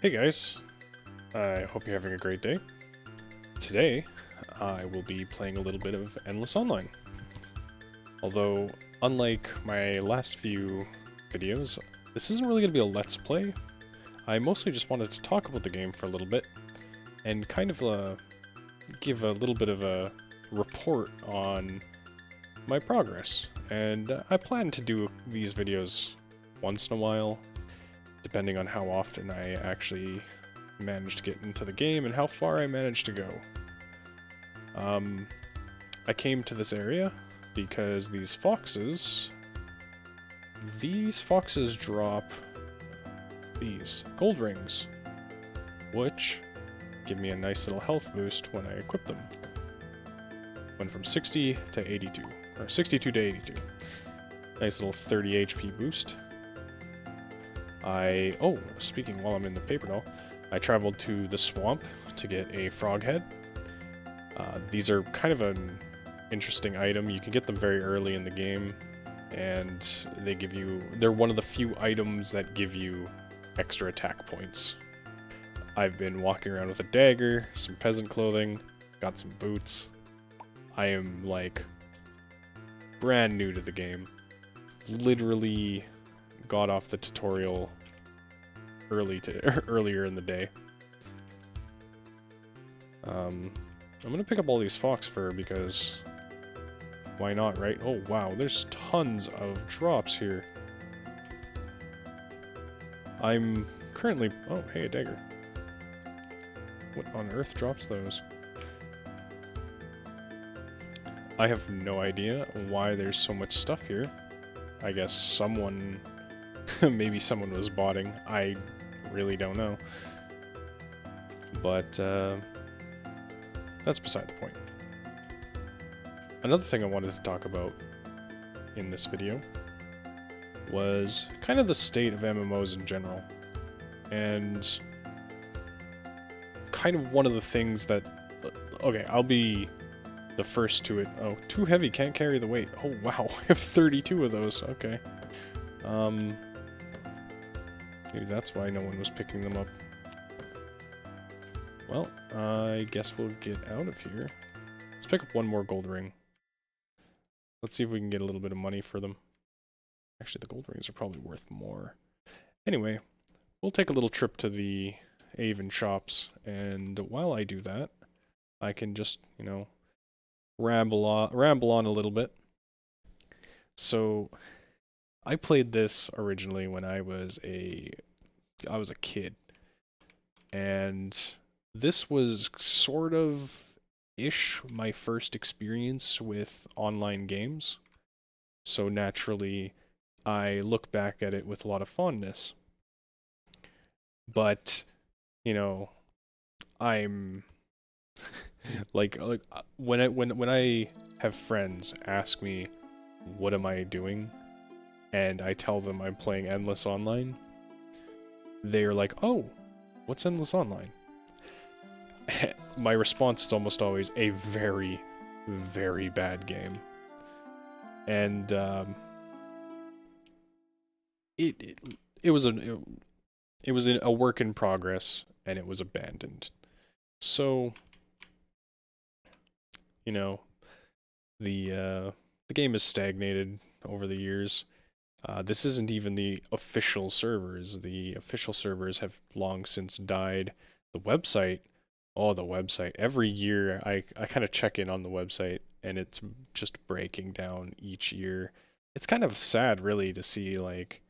Hey guys, I hope you're having a great day. Today, I will be playing a little bit of Endless Online. Although, unlike my last few videos, this isn't really going to be a Let's Play. I mostly just wanted to talk about the game for a little bit, and kind of give a little bit of a report on my progress. And I plan to do these videos once in a while, depending on how often I actually manage to get into the game and how far I managed to go. I came to this area because these foxes drop these gold rings, which give me a nice little health boost when I equip them. Went from 60 to 82, or 62 to 82. Nice little 30 HP boost. Oh, speaking while I'm in the paper doll, I traveled to the swamp to get a frog head. These are kind of an interesting item. You can get them very early in the game, and they're one of the few items that give you extra attack points. I've been walking around with a dagger, some peasant clothing, got some boots. I am, like, brand new to the game. Literally got off the tutorial earlier in the day. I'm gonna pick up all these fox fur because why not, right? Oh wow, there's tons of drops here. I'm currently... oh, hey, a dagger. What on earth drops those? I have no idea why there's so much stuff here. I guess someone... maybe someone was botting. I really don't know. But, that's beside the point. Another thing I wanted to talk about in this video was kind of the state of MMOs in general. And kind of one of the things that... okay, I'll be the first to it. Oh, too heavy, can't carry the weight. Oh wow, I have 32 of those, okay. Maybe that's why no one was picking them up. Well, I guess we'll get out of here. Let's pick up one more gold ring. Let's see if we can get a little bit of money for them. Actually, the gold rings are probably worth more. Anyway, we'll take a little trip to the Avon shops, and while I do that, I can just, you know, ramble on a little bit. So, I played this originally when I was a kid, and this was sort of my first experience with online games. So naturally, I look back at it with a lot of fondness. But, you know, I'm like when I have friends ask me what am I doing, and I tell them I'm playing Endless Online, they're like, "Oh, what's Endless Online?" My response is almost always a very, very bad game. And it was a work in progress, and it was abandoned. So, you know, the game has stagnated over the years. This isn't even the official servers. The official servers have long since died. The website, oh, the website. Every year I kind of check in on the website, and it's just breaking down each year. It's kind of sad, really, to see, like,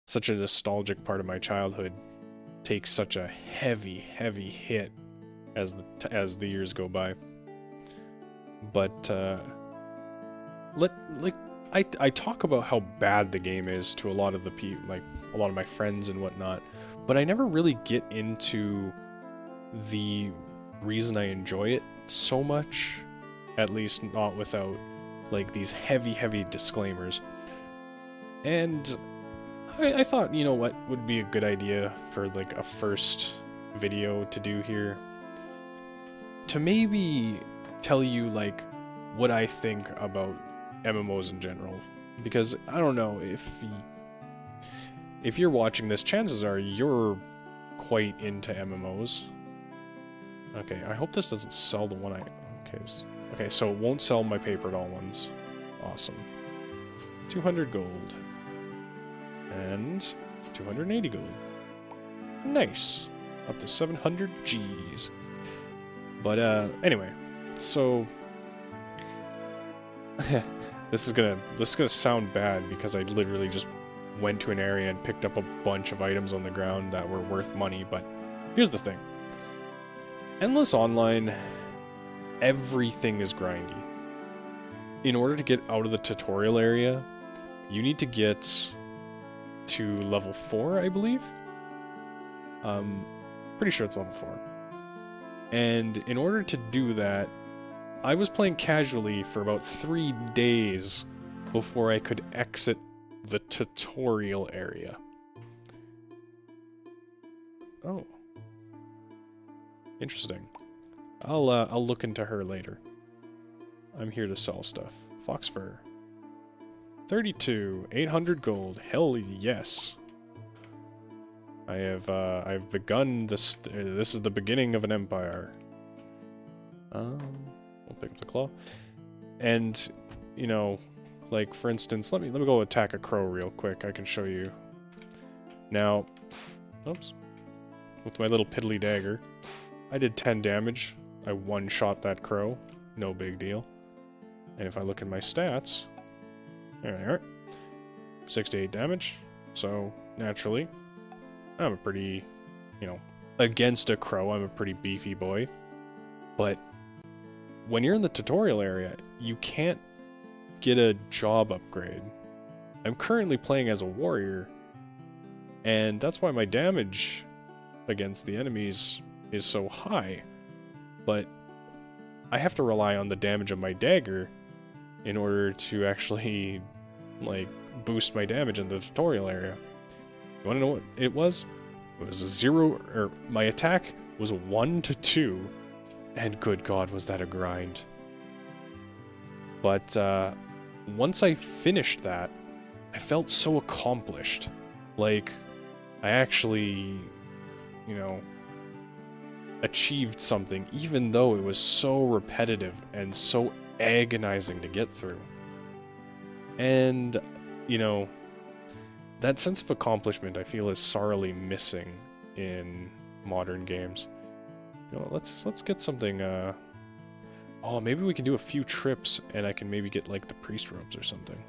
such a nostalgic part of my childhood take such a heavy, heavy hit as the years go by. But, I talk about how bad the game is to a lot of a lot of my friends and whatnot, but I never really get into the reason I enjoy it so much, at least not without, like, these heavy, heavy disclaimers. And I thought, you know what would be a good idea for, like, a first video to do here? To maybe tell you, like, what I think about MMOs in general, because I don't know, if you're watching this, chances are you're quite into MMOs. Okay, I hope this doesn't sell the one I... Okay, so it won't sell my paper doll ones. Awesome. 200 gold. And 280 gold. Nice. Up to 700 Gs. But, anyway. So... This is gonna sound bad because I literally just went to an area and picked up a bunch of items on the ground that were worth money, but here's the thing. Endless Online, everything is grindy. In order to get out of the tutorial area, you need to get to level 4, I believe? Pretty sure it's level 4. And in order to do that, I was playing casually for about 3 days before I could exit the tutorial area. Oh. Interesting. I'll look into her later. I'm here to sell stuff. Fox fur. 32, 800 gold. Hell yes. I've begun this. This is the beginning of an empire. We'll pick up the claw. And, you know, like for instance, let me go attack a crow real quick. I can show you. Now, oops, with my little piddly dagger, I did 10 damage. I one-shot that crow. No big deal. And if I look at my stats, there they are. 68 damage. So naturally, I'm a pretty, you know, against a crow, I'm a pretty beefy boy. But when you're in the tutorial area, you can't get a job upgrade. I'm currently playing as a warrior, and that's why my damage against the enemies is so high. But I have to rely on the damage of my dagger in order to actually, like, boost my damage in the tutorial area. You wanna know what it was? It was a 0, or my attack was 1 to 2. And good God, was that a grind. But, once I finished that, I felt so accomplished. Like, I actually, you know, achieved something, even though it was so repetitive and so agonizing to get through. And, you know, that sense of accomplishment I feel is sorely missing in modern games. You know, let's get something, oh, maybe we can do a few trips and I can maybe get, like, the priest robes or something.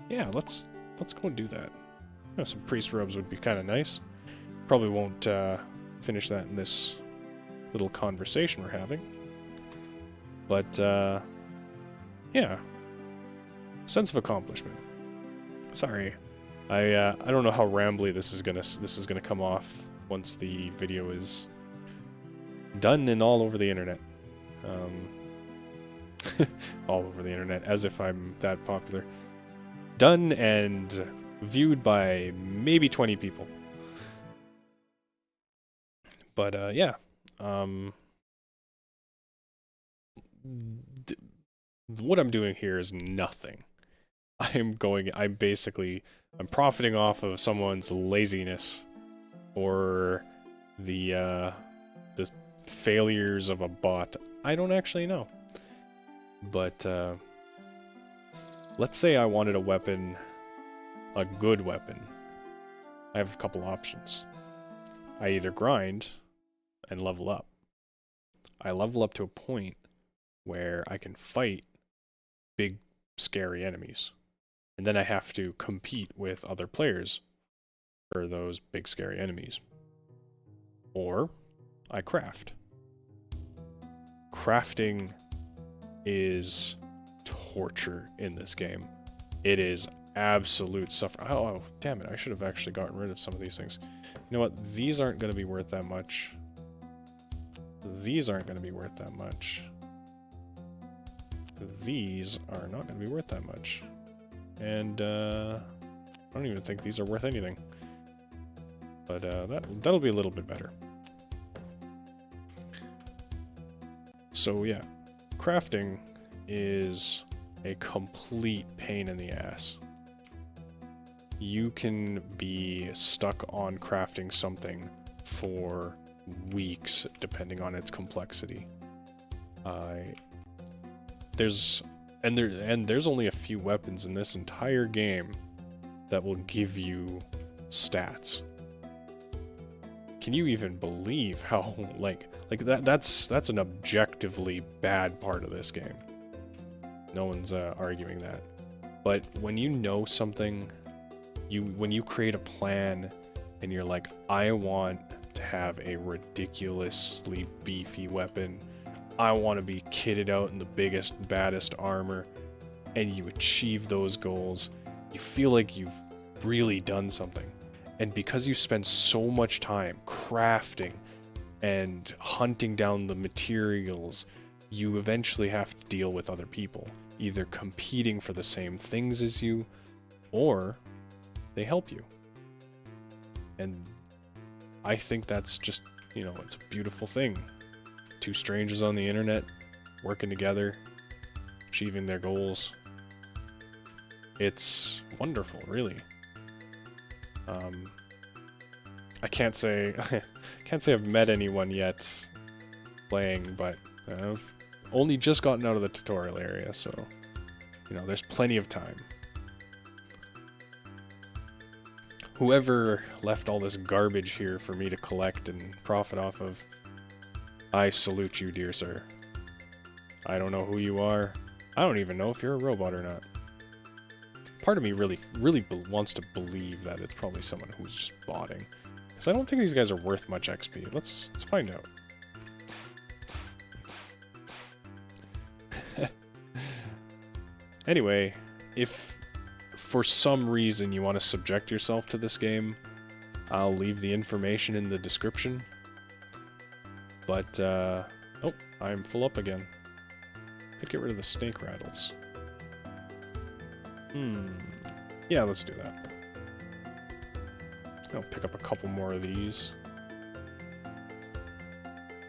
Yeah, let's go and do that. You know, some priest robes would be kind of nice. Probably won't, finish that in this little conversation we're having. But, yeah. Sense of accomplishment. Sorry. I don't know how rambly this is gonna come off once the video is done and all over the internet. All over the internet, as if I'm that popular. Done and viewed by maybe 20 people. But, yeah. What I'm doing here is nothing. I'm profiting off of someone's laziness or the failures of a bot. I don't actually know. But, let's say I wanted a weapon, a good weapon. I have a couple options. I either grind and level up. I level up to a point where I can fight big, scary enemies. And then I have to compete with other players for those big, scary enemies. Or I craft. Crafting is torture in this game. It is absolute suffering. Oh, damn it. I should have actually gotten rid of some of these things. You know what? These aren't going to be worth that much. These aren't going to be worth that much. These are not going to be worth that much. And, I don't even think these are worth anything. But, that'll be a little bit better. So, yeah. Crafting is a complete pain in the ass. you can be stuck on crafting something for weeks, depending on its complexity. There's only a few weapons in this entire game that will give you stats. Can you even believe how that's an objectively bad part of this game? No one's arguing that. But when you know something, when you create a plan and you're like, I want to have a ridiculously beefy weapon, I want to be kitted out in the biggest, baddest armor, and you achieve those goals, you feel like you've really done something. And because you spend so much time crafting and hunting down the materials, you eventually have to deal with other people, either competing for the same things as you, or they help you. And I think that's just, it's a beautiful thing. Two strangers on the internet, working together, achieving their goals. It's wonderful, really. I can't say I've met anyone yet playing, but I've only just gotten out of the tutorial area, so there's plenty of time. Whoever left all this garbage here for me to collect and profit off of, I salute you, dear sir. I don't know who you are. I don't even know if you're a robot or not. Part of me really wants to believe that it's probably someone who's just botting, because I don't think these guys are worth much XP. Let's find out. Anyway, if for some reason you want to subject yourself to this game, I'll leave the information in the description. But, oh, I'm full up again. Could get rid of the snake rattles. Yeah, let's do that. I'll pick up a couple more of these.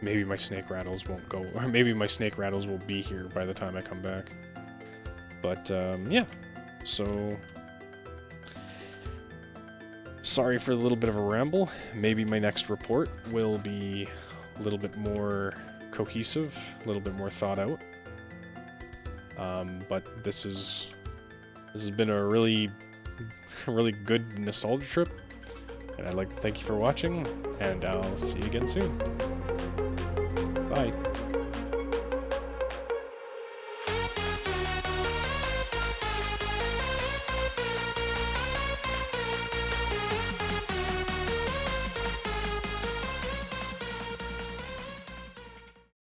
Maybe my snake rattles won't go, or maybe my snake rattles will be here by the time I come back. But, yeah. So, sorry for a little bit of a ramble. Maybe my next report will be a little bit more cohesive, a little bit more thought out. But this has been a really good nostalgia trip, and I'd like to thank you for watching, and I'll see you again soon.